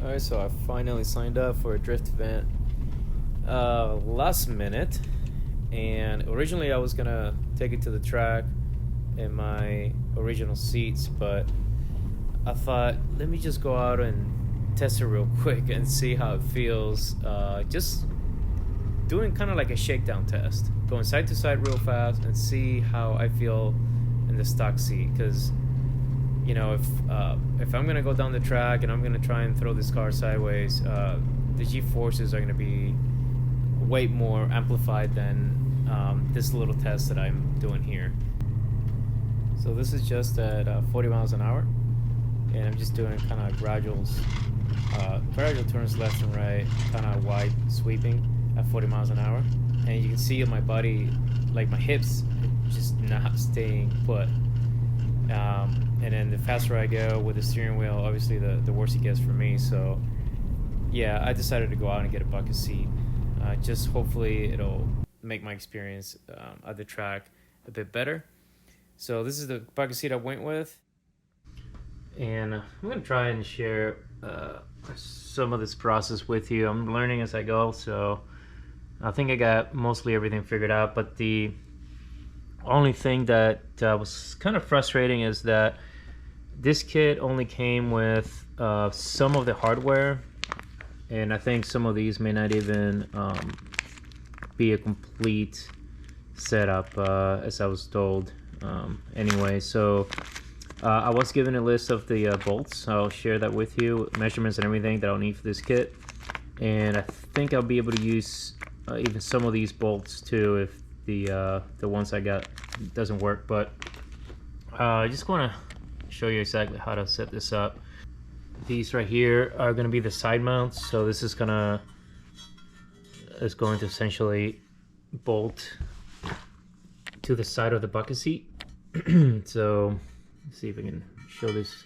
Alright, so I finally signed up for a drift event last minute, and originally I was gonna take it to the track in my original seats, but I thought, let me just go out and test it real quick and see how it feels. Just doing kind of like a shakedown test, going side to side real fast and see how I feel in the stock seat. Because if I'm gonna go down the track and I'm gonna try and throw this car sideways, the G forces are gonna be way more amplified than this little test that I'm doing here. So this is just at 40 miles an hour, and I'm just doing kind of gradual turns left and right, kind of wide sweeping at 40 miles an hour. And you can see my body, like my hips, just not staying put. And then the faster I go with the steering wheel, obviously the worse it gets for me. So yeah, I decided to go out and get a bucket seat. Just hopefully it'll make my experience at the track a bit better. So this is the bucket seat I went with. And I'm going to try and share some of this process with you. I'm learning as I go, so I think I got mostly everything figured out. But the only thing that was kind of frustrating is that this kit only came with some of the hardware, and I think some of these may not even be a complete setup, as I was told. Anyway, so I was given a list of the bolts. I'll share that with you, measurements and everything that I'll need for this kit, and I think I'll be able to use even some of these bolts too if the ones I got doesn't work. But I just want to show you exactly how to set this up. These right here are going to be the side mounts, so this is going to essentially bolt to the side of the bucket seat. So let's see if I can show this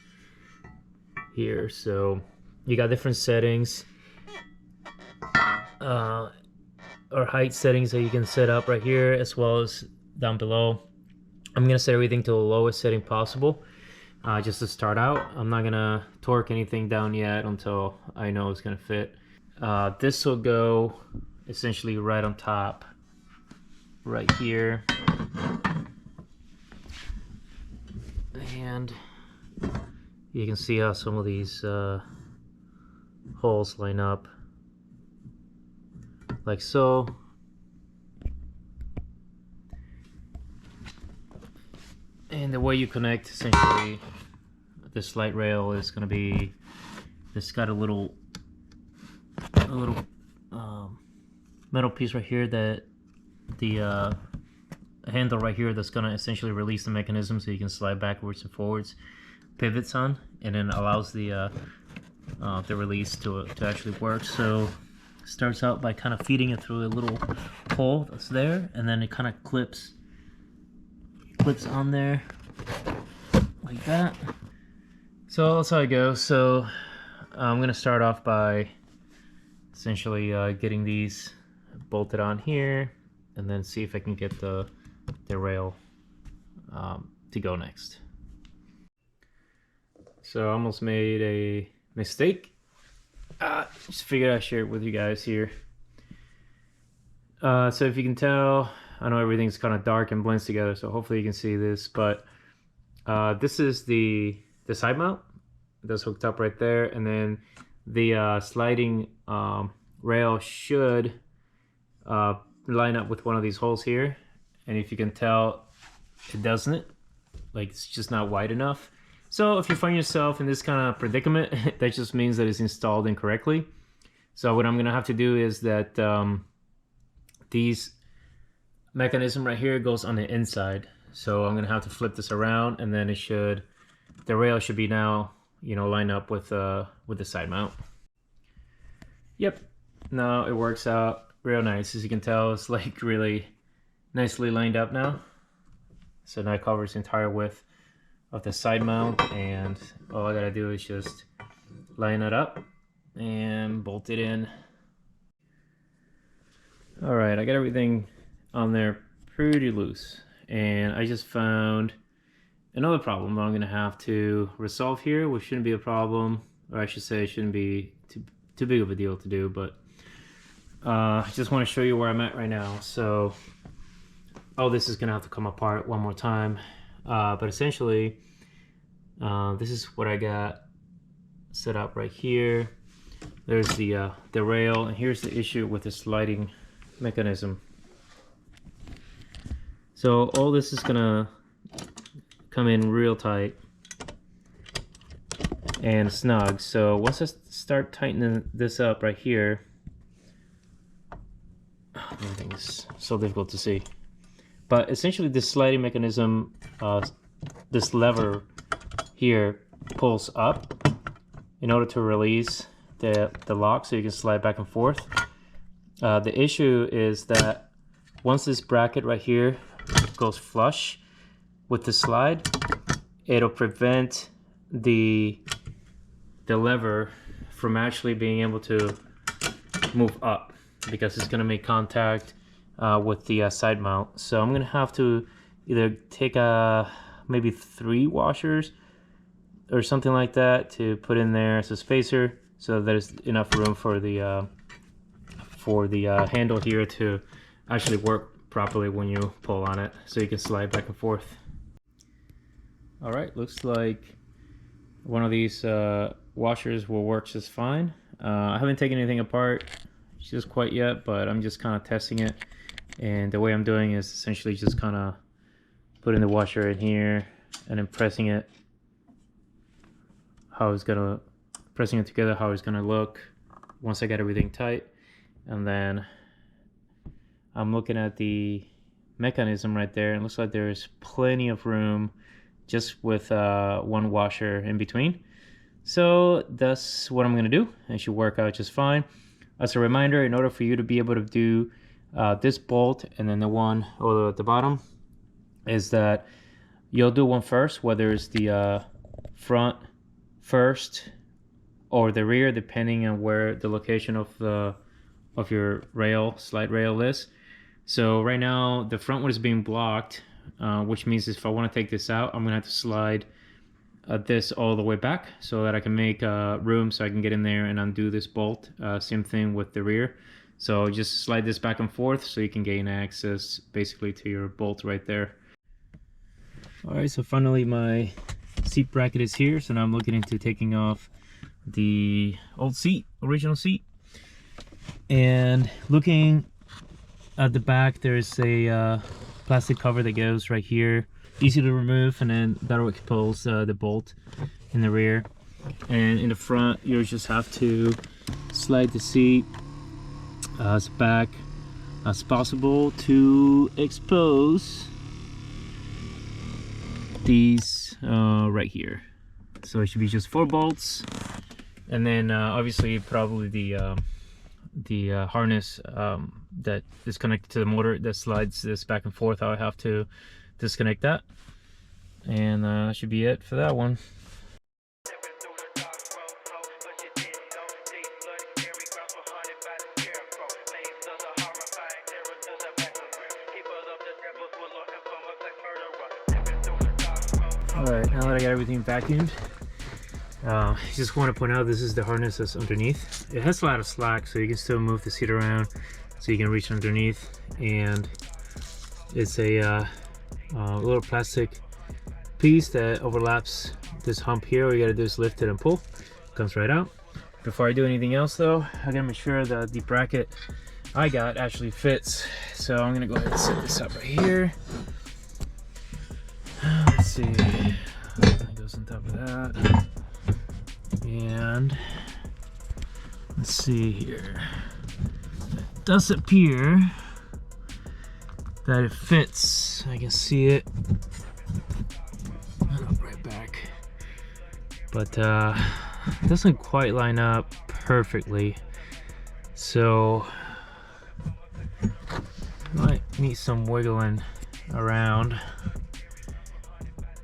here. So you got different settings or height settings that you can set up right here, as well as down below. I'm gonna set everything to the lowest setting possible, just to start out. I'm not gonna torque anything down yet until I know it's gonna fit. This will go essentially right on top, right here. And you can see how some of these holes line up, like so. And the way you connect essentially this light rail is going to be, it's got a little metal piece right here that the handle right here that's going to essentially release the mechanism so you can slide backwards and forwards, pivots on, and then allows the release to actually work. So it starts out by kind of feeding it through a little hole that's there, and then it kind of clips on there like that. So that's how it goes. So I'm gonna start off by essentially getting these bolted on here, and then see if I can get the rail to go next. So I almost made a mistake. Just figured I'd share it with you guys here. So if you can tell, I know everything's kind of dark and blends together, so hopefully you can see this, but this is the side mount that's hooked up right there, and then the sliding rail should line up with one of these holes here. And if you can tell, it doesn't. Like, it's just not wide enough. So if you find yourself in this kind of predicament, that just means that it's installed incorrectly. So what I'm gonna have to do is that these mechanism right here goes on the inside. So I'm gonna have to flip this around, and then the rail should be now, line up with the side mount. Yep, now it works out real nice. As you can tell, it's like really nicely lined up now. So now it covers the entire width of the side mount, and all I gotta do is just line it up and bolt it in. All right, I got everything on there pretty loose, and I just found another problem that I'm gonna have to resolve here, which shouldn't be a problem. or I should say it shouldn't be too big of a deal to do, but I just want to show you where I'm at right now. So all this is gonna have to come apart one more time, but essentially this is what I got set up right here. There's the rail, and here's the issue with the sliding mechanism. So all this is gonna come in real tight and snug. So once I start tightening this up right here, everything's so difficult to see. But essentially this sliding mechanism, this lever here pulls up in order to release the lock so you can slide back and forth. The issue is that once this bracket right here goes flush with the slide, it'll prevent the lever from actually being able to move up, because it's going to make contact with the side mount. So I'm going to have to either take maybe 3 washers or something like that to put in there as a spacer, so there's enough room for the handle here to actually work properly when you pull on it, so you can slide back and forth. All right, looks like one of these washers will work just fine. I haven't taken anything apart just quite yet, but I'm just kind of testing it, and the way I'm doing is essentially just kind of putting the washer in here and then pressing it together how it's gonna look once I get everything tight. And then I'm looking at the mechanism right there, and it looks like there's plenty of room just with one washer in between. So that's what I'm gonna do. It should work out just fine. As a reminder, in order for you to be able to do this bolt and then the one at the bottom, is that you'll do one first, whether it's the front first or the rear, depending on where the location of your slide rail is. So right now the front one is being blocked, which means if I want to take this out, I'm gonna have to slide this all the way back so that I can make room so I can get in there and undo this bolt. Same thing with the rear. So just slide this back and forth so you can gain access basically to your bolt right there. All right, so finally my seat bracket is here. So now I'm looking into taking off the old original seat, and looking at the back, there's a plastic cover that goes right here, easy to remove, and then that'll expose the bolt in the rear. And in the front, you just have to slide the seat as back as possible to expose these right here. So it should be just 4 bolts, and then obviously probably the harness that is connected to the motor that slides this back and forth. I'll have to disconnect that, and that should be it for that one. Alright, now that I got everything vacuumed, I just want to point out this is the harness that's underneath. It has a lot of slack, so you can still move the seat around so you can reach underneath. And it's a little plastic piece that overlaps this hump here. All you gotta do is lift it and pull. It comes right out. Before I do anything else though, I gotta make sure that the bracket I got actually fits. So I'm gonna go ahead and set this up right here. Let's see, that goes on top of that, and let's see here. It does appear that it fits. I can see it right back, but it doesn't quite line up perfectly. So might need some wiggling around.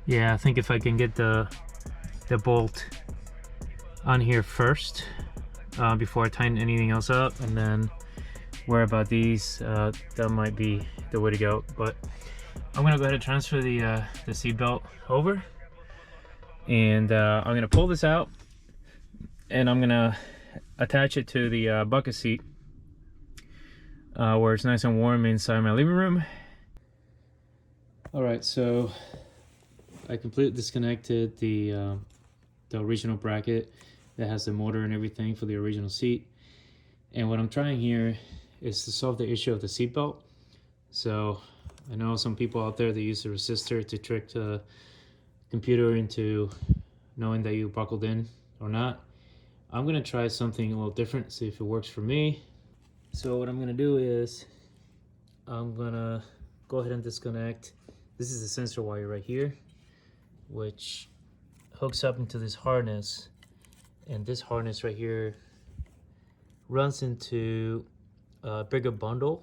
Yeah, I think if I can get the bolt on here first before I tighten anything else up, and then worry about these, that might be the way to go. But I'm gonna go ahead and transfer the seat belt over, and I'm gonna pull this out, and I'm gonna attach it to the bucket seat where it's nice and warm inside my living room. All right, so I completely disconnected the original bracket that has the motor and everything for the original seat. And what I'm trying here is to solve the issue of the seatbelt. So I know some people out there that use the resistor to trick the computer into knowing that you buckled in or not. I'm gonna try something a little different, see if it works for me. So what I'm gonna do is I'm gonna go ahead and disconnect. This is the sensor wire right here, which hooks up into this harness, and this harness right here runs into a bigger bundle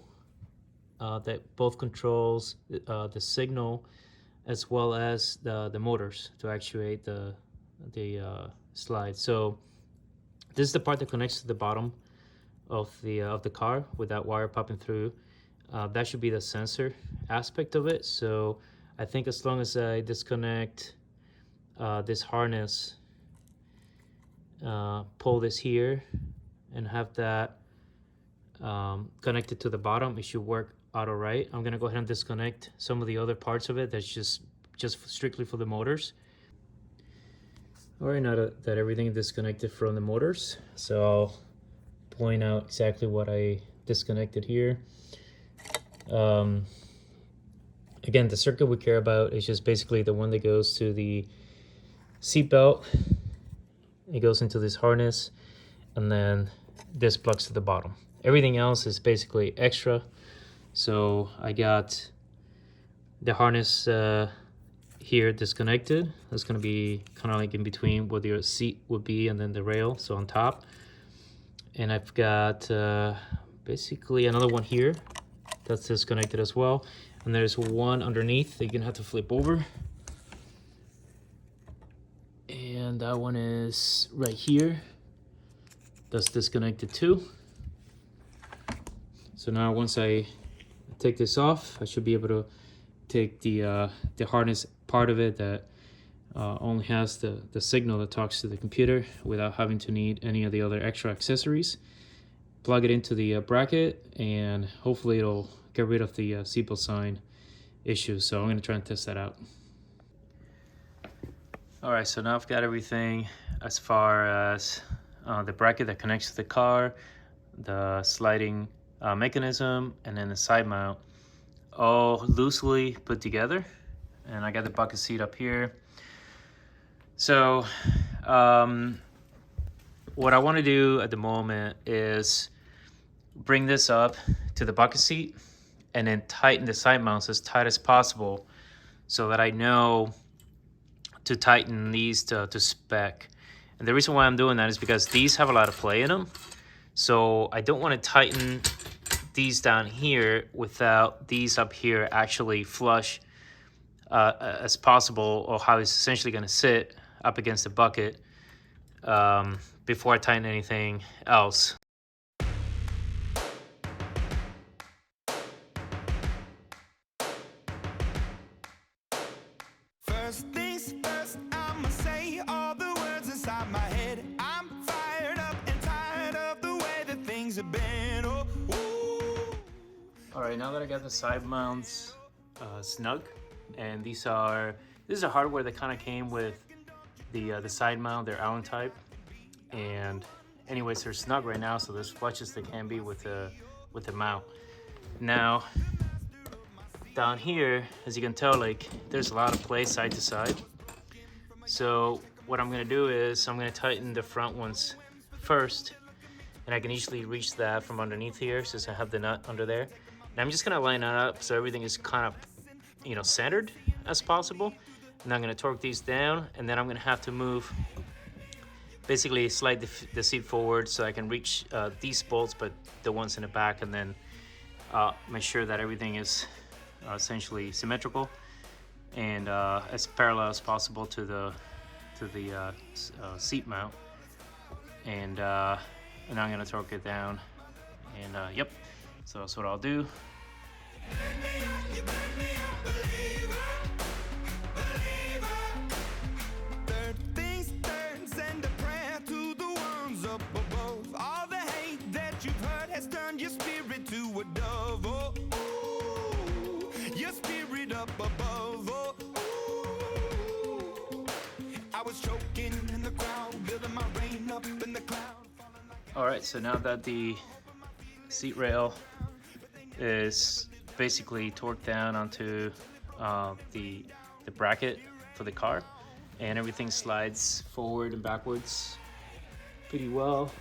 that both controls the signal as well as the motors to actuate the slide. So this is the part that connects to the bottom of the car with that wire popping through. That should be the sensor aspect of it. So I think as long as I disconnect this harness, pull this here, and have that connected to the bottom, it should work out all right. I'm gonna go ahead and disconnect some of the other parts of it that's just strictly for the motors. All right, now that everything is disconnected from the motors, so I'll point out exactly what I disconnected here. Again, the circuit we care about is just basically the one that goes to the seat belt. It goes into this harness, and then this plugs to the bottom. Everything else is basically extra. So I got the harness here disconnected. That's going to be kind of like in between where your seat would be and then the rail, so on top. And I've got basically another one here that's disconnected as well. And there's one underneath that you're gonna have to flip over. And that one is right here. That's disconnected too. So now once I take this off, I should be able to take the harness part of it that only has the signal that talks to the computer without having to need any of the other extra accessories. Plug it into the bracket, and hopefully it'll get rid of the seatbelt sign issue. So I'm gonna try and test that out. All right, so now I've got everything as far as the bracket that connects to the car, the sliding mechanism, and then the side mount, all loosely put together. And I got the bucket seat up here. So what I want to do at the moment is bring this up to the bucket seat and then tighten the side mounts as tight as possible so that I know to tighten these to spec. And the reason why I'm doing that is because these have a lot of play in them. So I don't want to tighten these down here without these up here actually flush as possible, or how it's essentially going to sit up against the bucket before I tighten anything else. First things first, I'ma say all the words inside my head. I'm fired up and tired of the way that things have been. Oh, ooh. All right, now that I got the side mounts snug, and this is a hardware that kind of came with the side mount. They're Allen type, and anyways, they're snug right now, so there's flush as they can be with the mount. Now down here, as you can tell, like there's a lot of play side to side. So what I'm gonna do is I'm gonna tighten the front ones first, and I can easily reach that from underneath here since I have the nut under there. And I'm just gonna line that up so everything is kind of, you know, centered as possible. And I'm gonna torque these down, and then I'm gonna have to move, basically slide the seat forward so I can reach these bolts, but the ones in the back, and then make sure that everything is essentially symmetrical and as parallel as possible to the seat mount. And I'm gonna torque it down, and yep, so that's what I'll do. Third things third, send a prayer to the one All right, so now that the seat rail is basically torqued down onto the bracket for the car, and everything slides forward and backwards pretty well.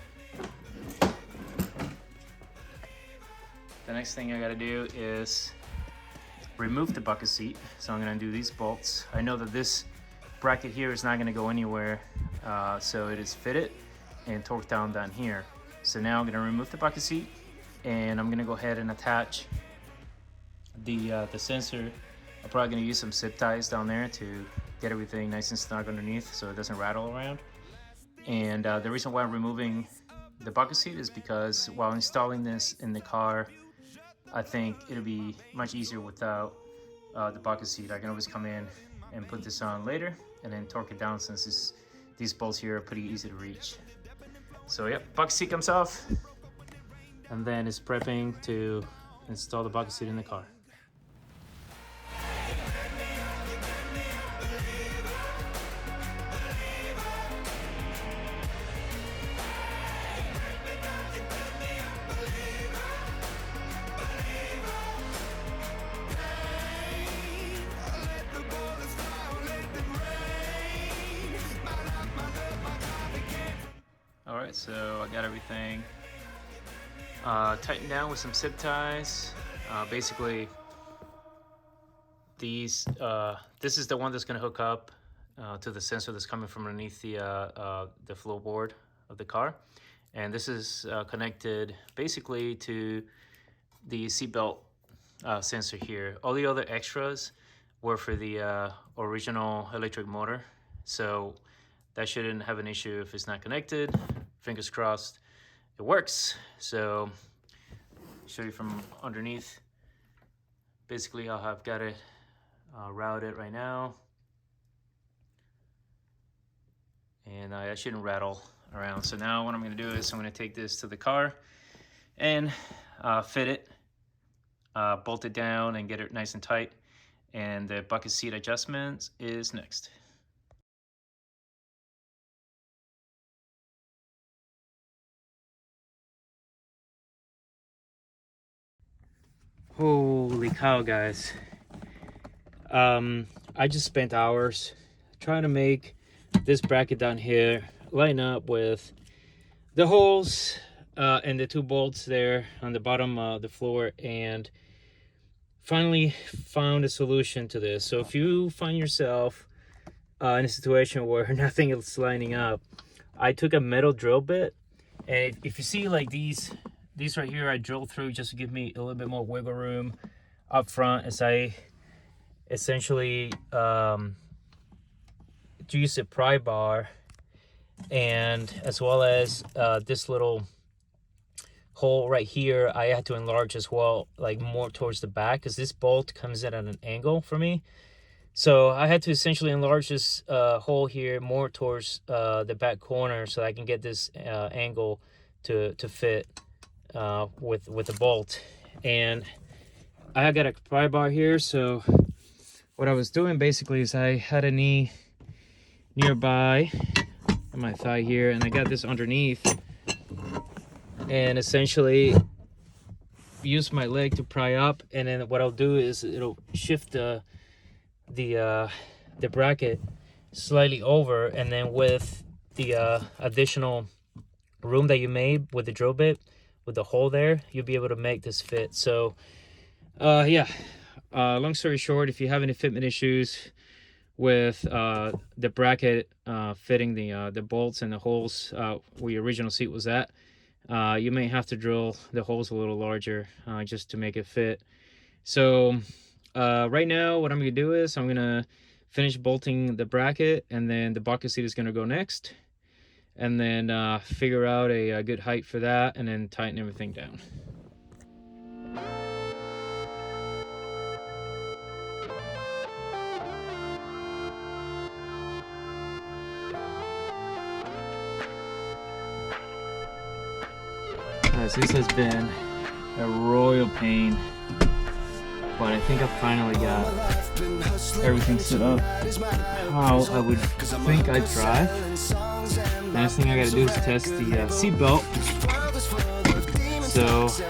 The next thing I gotta do is remove the bucket seat. So I'm gonna do these bolts. I know that this bracket here is not gonna go anywhere, so it is fitted and torqued down here. So now I'm gonna remove the bucket seat, and I'm gonna go ahead and attach the sensor. I'm probably gonna use some zip ties down there to get everything nice and snug underneath so it doesn't rattle around. And the reason why I'm removing the bucket seat is because while installing this in the car, I think it'll be much easier without the bucket seat. I can always come in and put this on later and then torque it down, since these bolts here are pretty easy to reach. So yep, bucket seat comes off, and then it's prepping to install the bucket seat in the car. Alright, so I got everything tightened down with some zip ties. Basically, this is the one that's going to hook up to the sensor that's coming from underneath the floorboard of the car. And this is connected basically to the seatbelt sensor here. All the other extras were for the original electric motor, so that shouldn't have an issue if it's not connected. Fingers crossed it works. So show you from underneath basically how I've got it routed right now, and I shouldn't rattle around. So now what I'm going to do is I'm going to take this to the car and fit it, bolt it down and get it nice and tight, and the bucket seat adjustment is next. Holy cow, guys. I just spent hours trying to make this bracket down here line up with the holes and the two bolts there on the bottom of the floor, and finally found a solution to this. So if you find yourself in a situation where nothing is lining up, I took a metal drill bit, and if you see like these right here, I drilled through just to give me a little bit more wiggle room up front as I essentially use a pry bar, and as well as this little hole right here I had to enlarge as well, like more towards the back, because this bolt comes in at an angle for me. So I had to essentially enlarge this hole here more towards the back corner so I can get this angle to fit with the bolt. And I got a pry bar here, so what I was doing basically is I had a knee nearby on my thigh here, and I got this underneath, and essentially use my leg to pry up, and then what I'll do is it'll shift the bracket slightly over, and then with the additional room that you made with the drill bit, with the hole there, you'll be able to make this fit. So yeah, long story short, if you have any fitment issues with the bracket fitting the bolts and the holes where your original seat was at, you may have to drill the holes a little larger just to make it fit. So right now what I'm gonna do is I'm gonna finish bolting the bracket, and then the bucket seat is gonna go next, and then figure out a good height for that, and then tighten everything down. Guys, this has been a royal pain, but I think I finally got everything set up how I would think I'd drive. Last thing I gotta do is test the seatbelt. So let's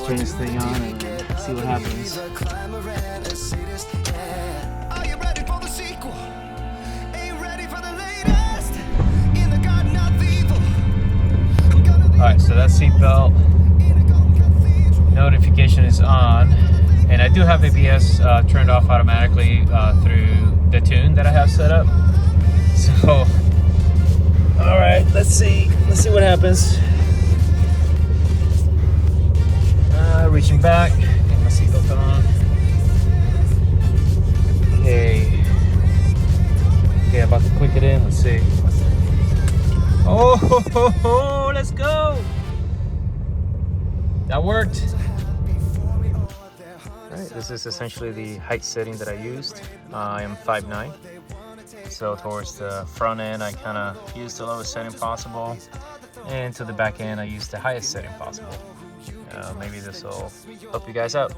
turn this thing on and see what happens. Are you ready for the sequel? Ain't ready for the latest in the garden of evil. Alright, so that seatbelt notification is on, and I do have ABS turned off automatically through the tune that I have set up. So, alright, let's see what happens. Reaching back, get my seatbelt on. Okay, about to click it in. Let's see. Oh, let's go! That worked. Alright, this is essentially the height setting that I used. I am 5'9", so towards the front end I kind of used the lowest setting possible, and to the back end I used the highest setting possible. Maybe this will help you guys out.